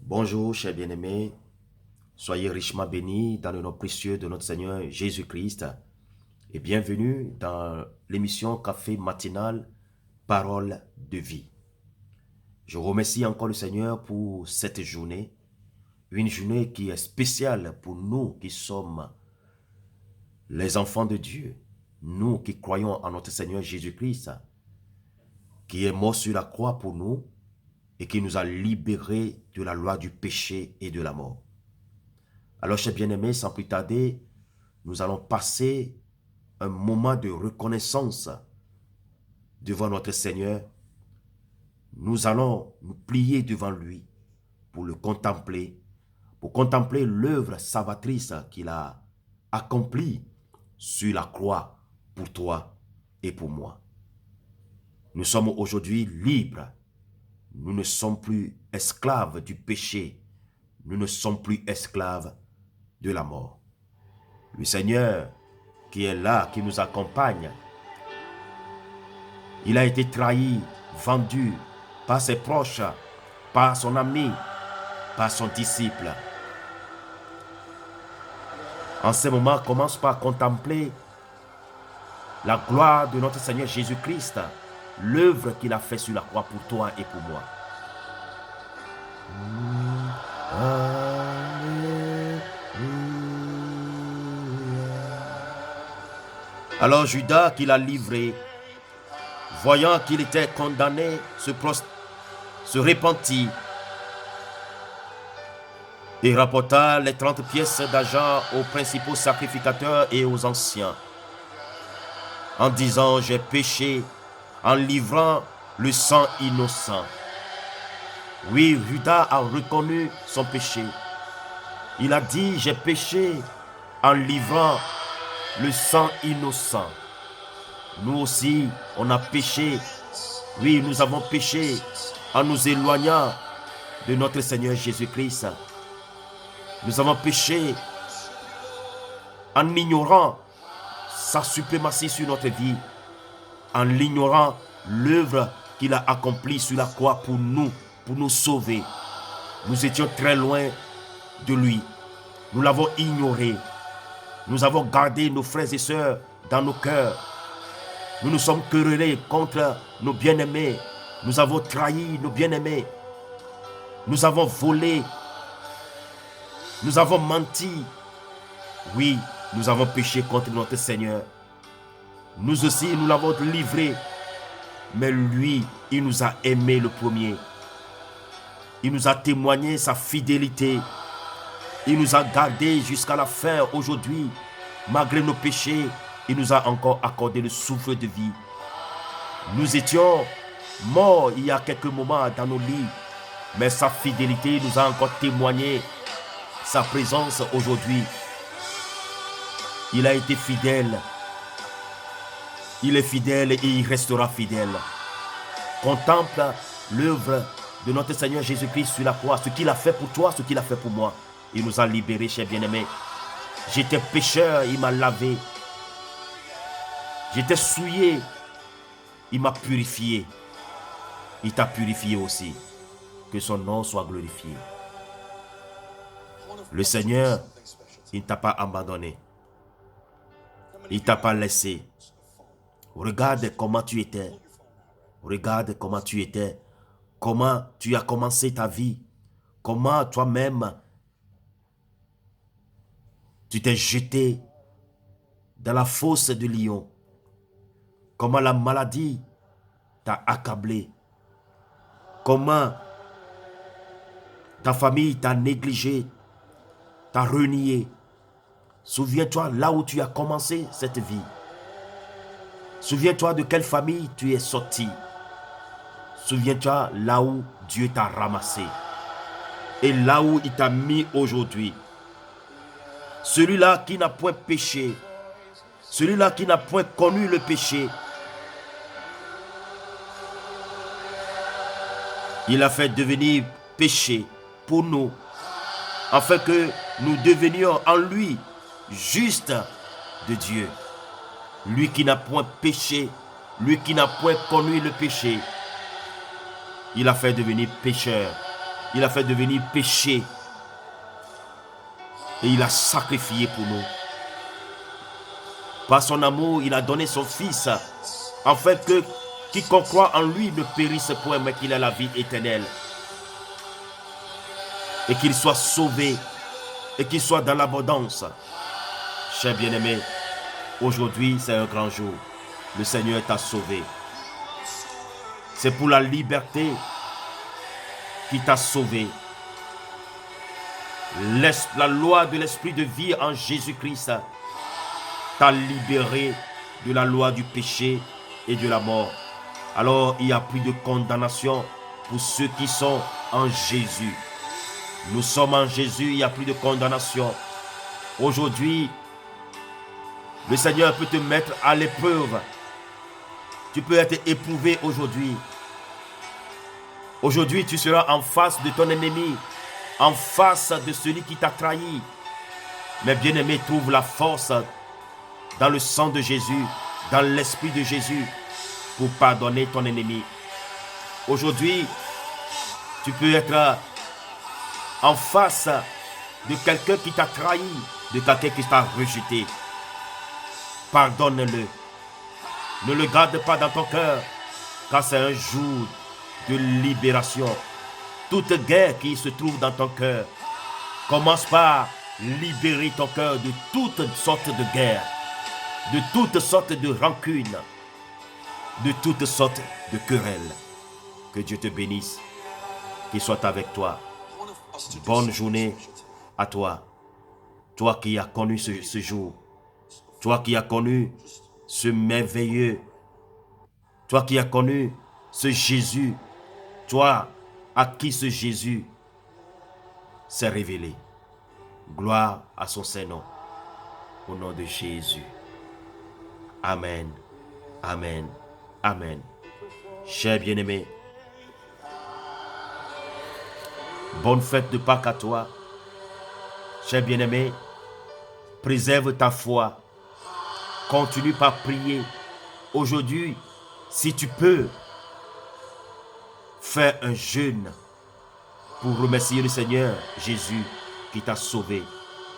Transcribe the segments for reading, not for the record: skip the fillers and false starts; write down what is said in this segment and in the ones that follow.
Bonjour, chers bien-aimés. Soyez richement bénis dans le nom précieux de notre Seigneur Jésus-Christ. Et bienvenue dans l'émission Café matinal, Parole de vie. Je remercie encore le Seigneur pour cette journée. Une journée qui est spéciale pour nous qui sommes les enfants de Dieu. Nous qui croyons en notre Seigneur Jésus-Christ, qui est mort sur la croix pour nous et qui nous a libérés de la loi du péché et de la mort. Alors, chers bien-aimés, sans plus tarder, nous allons passer un moment de reconnaissance devant notre Seigneur. Nous allons nous plier devant lui pour le contempler, pour contempler l'œuvre salvatrice qu'il a accomplie sur la croix pour toi et pour moi. Nous sommes aujourd'hui libres. Nous ne sommes plus esclaves du péché. Nous ne sommes plus esclaves de la mort. Le Seigneur qui est là, qui nous accompagne, il a été trahi, vendu par ses proches, par son ami, par son disciple. En ce moment, commence par contempler la gloire de notre Seigneur Jésus-Christ, l'œuvre qu'il a fait sur la croix pour toi et pour moi. Alors Judas, qui l'a livré, voyant qu'il était condamné, se repentit et rapporta les 30 pièces d'argent aux principaux sacrificateurs et aux anciens, en disant: j'ai péché en livrant le sang innocent. Oui, Judas a reconnu son péché. Il a dit: j'ai péché en livrant le sang innocent. Nous aussi, on a péché. Oui, nous avons péché en nous éloignant de notre Seigneur Jésus-Christ. Nous avons péché en ignorant sa suprématie sur notre vie, en ignorant l'œuvre qu'il a accomplie sur la croix pour nous sauver. Nous étions très loin de lui. Nous l'avons ignoré. Nous avons gardé nos frères et sœurs dans nos cœurs. Nous nous sommes querellés contre nos bien-aimés. Nous avons trahi nos bien-aimés. Nous avons volé. Nous avons menti. Oui, nous avons péché contre notre Seigneur. Nous aussi, nous l'avons livré. Mais lui, il nous a aimés le premier. Il nous a témoigné sa fidélité. Il nous a gardés jusqu'à la fin. Aujourd'hui, malgré nos péchés, il nous a encore accordé le souffle de vie. Nous étions morts il y a quelques moments dans nos lits, mais sa fidélité nous a encore témoigné sa présence aujourd'hui. Il a été fidèle. Il est fidèle et il restera fidèle. Contemple l'œuvre de notre Seigneur Jésus-Christ sur la croix, ce qu'il a fait pour toi, ce qu'il a fait pour moi. Il nous a libérés, chers bien-aimés. J'étais pécheur, il m'a lavé. J'étais souillé, il m'a purifié. Il t'a purifié aussi. Que son nom soit glorifié. Le Seigneur, il ne t'a pas abandonné. Il ne t'a pas laissé. Regarde comment tu étais. Regarde comment tu étais. Comment tu as commencé ta vie. Comment toi-même tu t'es jeté dans la fosse de lion. Comment la maladie t'a accablé. Comment ta famille t'a négligé, t'a renié. Souviens-toi là où tu as commencé cette vie. Souviens-toi de quelle famille tu es sorti. Souviens-toi là où Dieu t'a ramassé. Et là où il t'a mis aujourd'hui. Celui-là qui n'a point péché. Celui-là qui n'a point connu le péché. Il a fait devenir péché pour nous, afin que nous devenions en lui justes de Dieu. Lui qui n'a point péché, lui qui n'a point connu le péché, il a fait devenir pécheur. Il a fait devenir péché. Et il a sacrifié pour nous. Par son amour, il a donné son Fils, afin que quiconque croit en lui ne périsse point, mais qu'il ait la vie éternelle. Et qu'il soit sauvé, et qu'il soit dans l'abondance. Chers bien-aimés, aujourd'hui c'est un grand jour. Le Seigneur t'a sauvé. C'est pour la liberté qu'il t'a sauvé. La loi de l'esprit de vie en Jésus-Christ t'a libéré de la loi du péché et de la mort. Alors il n'y a plus de condamnation pour ceux qui sont en Jésus. Nous sommes en Jésus, il n'y a plus de condamnation. Aujourd'hui, le Seigneur peut te mettre à l'épreuve. Tu peux être éprouvé aujourd'hui. Aujourd'hui, tu seras en face de ton ennemi, en face de celui qui t'a trahi. Mais bien-aimé, trouve la force dans le sang de Jésus, dans l'esprit de Jésus, pour pardonner ton ennemi. Aujourd'hui, tu peux être en face de quelqu'un qui t'a trahi, de quelqu'un qui t'a rejeté. Pardonne-le. Ne le garde pas dans ton cœur, car c'est un jour de libération. Toute guerre qui se trouve dans ton cœur, commence par libérer ton cœur de toutes sortes de guerres, de toutes sortes de rancunes, de toutes sortes de querelles. Que Dieu te bénisse, qu'il soit avec toi. Bonne journée à toi. Toi qui as connu ce jour. Toi qui as connu ce merveilleux. Toi qui as connu ce Jésus. Toi à qui ce Jésus s'est révélé. Gloire à son Saint-Nom. Au nom de Jésus. Amen. Amen. Amen. Chers bien-aimés, bonne fête de Pâques à toi. Chers bien-aimés, préserve ta foi. Continue par prier. Aujourd'hui, si tu peux, fais un jeûne pour remercier le Seigneur Jésus qui t'a sauvé.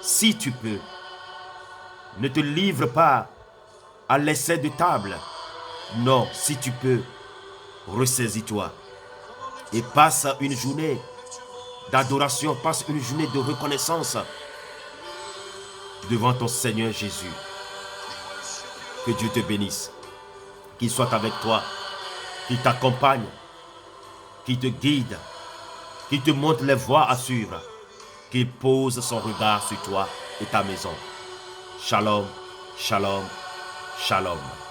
Si tu peux, ne te livre pas à l'essai de table. Non, si tu peux, ressaisis-toi et passe une journée d'adoration, passe une journée de reconnaissance devant ton Seigneur Jésus. Que Dieu te bénisse, qu'il soit avec toi, qu'il t'accompagne, qu'il te guide, qu'il te montre les voies à suivre, qu'il pose son regard sur toi et ta maison. Shalom, shalom, shalom.